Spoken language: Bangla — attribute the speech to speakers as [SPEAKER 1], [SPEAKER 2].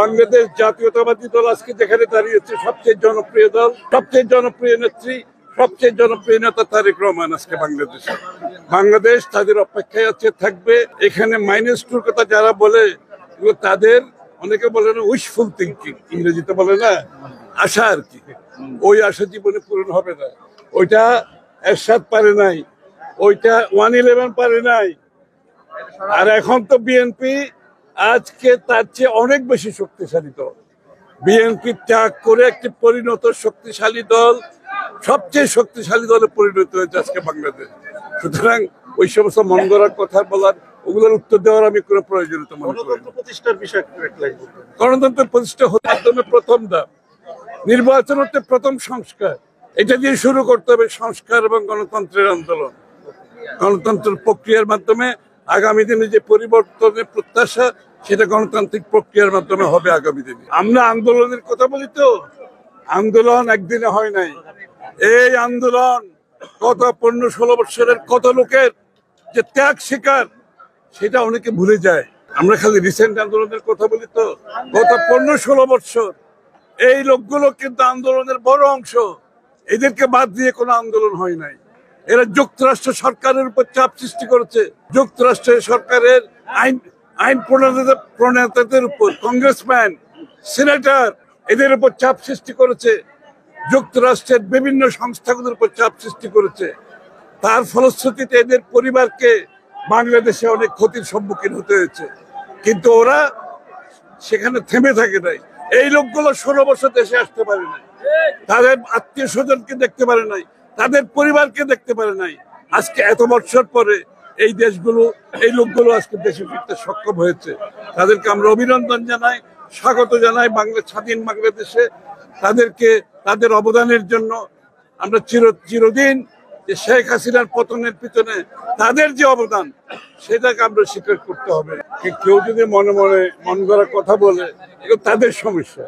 [SPEAKER 1] বাংলাদেশ জাতীয়তাবাদী দল আজকে যেখানে দাঁড়িয়েছে, সবচেয়ে জনপ্রিয় দল, সবচেয়ে জনপ্রিয় নেত্রী, সবচেয়ে জনপ্রিয় নেতা তারেক রহমান আজকে বাংলাদেশে। বাংলাদেশ তাদের অপেক্ষায় আছে, থাকবে। এখানে -2 কথা যারা বলে, তাদের অনেকে বলে না উইশফুল থিঙ্কিং, ইংরেজিতে বলে না, আশা আর কি। ওই আশা জীবনে পূরণ হবে না। ওইটা এরশাদ পারে নাই, ওইটা 111 পারে নাই। আর এখন তো বিএনপি আজকে তার চেয়ে অনেক বেশি শক্তিশালী দল। বিএনপি ত্যাগ করে একটি পরিণত শক্তিশালী দল, সবচেয়ে শক্তিশালী দলে পরিণত হয়েছে আজকে বাংলাদেশ। সুতরাং ওই সমস্ত মন গড়ার কথা বলার, ওগুলোর উত্তর দেওয়ার আমি কোনো প্রয়োজনীয়তা মনে করি না।
[SPEAKER 2] গণতন্ত্র প্রতিষ্ঠার বিষয়
[SPEAKER 1] গণতন্ত্র প্রতিষ্ঠা হওয়ার মাধ্যমে প্রথম ধাপ, নির্বাচন হচ্ছে প্রথম সংস্কার। এটা দিয়ে শুরু করতে হবে সংস্কার এবং গণতন্ত্রের আন্দোলন। গণতন্ত্রের প্রক্রিয়ার মাধ্যমে আগামী দিনে যে পরিবর্তনের প্রত্যাশা, সেটা গণতান্ত্রিক প্রক্রিয়ার মাধ্যমে হবে আগামী দিনে। আমরা আন্দোলনের কথা বলি তো, আন্দোলন একদিনে হয় নাই। এই আন্দোলন গত 15-16 বছরের কত লোকের যে ত্যাগ শিকার, সেটা অনেকে ভুলে যায়। আমরা খালি রিসেন্ট আন্দোলনের কথা বলি তো, গত 15-16 বছর এই লোকগুলো কিন্তু আন্দোলনের বড় অংশ। এদেরকে বাদ দিয়ে কোনো আন্দোলন হয় নাই। এরা যুক্তরাষ্ট্র সরকারের উপর চাপ সৃষ্টি করেছে, যুক্তরাষ্ট্রের সরকারের আইন প্রণেতাদের উপর, কংগ্রেসম্যান, সিনেটর, এদের উপর চাপ সৃষ্টি করেছে, যুক্তরাষ্ট্রের বিভিন্ন সংস্থাগুলোর উপর চাপ সৃষ্টি করেছে। তার ফলশ্রুতিতে এদের পরিবারকে বাংলাদেশে অনেক ক্ষতির সম্মুখীন হতে হয়েছে। কিন্তু ওরা সেখানে থেমে থাকে নাই। এই লোকগুলো 16 বছর দেশে আসতে পারে নাই, তাদের আত্মীয় স্বজনকে দেখতে পারে নাই, তাদের পরিবারকে দেখতে পারে নাই। আজকে এত বছর পরে এই দেশগুলো, এই লোকগুলো আজকে দেশে ফিরতে সক্ষম হয়েছে। তাদেরকে আমরা অভিনন্দন জানাই, স্বাগত জানাই স্বাধীন বাংলাদেশে। তাদেরকে তাদের অবদানের জন্য আমরা চিরদিন যে শেখ হাসিনার পতনের পিছনে তাদের যে অবদান, সেটাকে আমরা স্বীকার করতে হবে। কেউ যদি মনে মনে মন গড়া কথা বলে, এগুলো তাদের সমস্যা।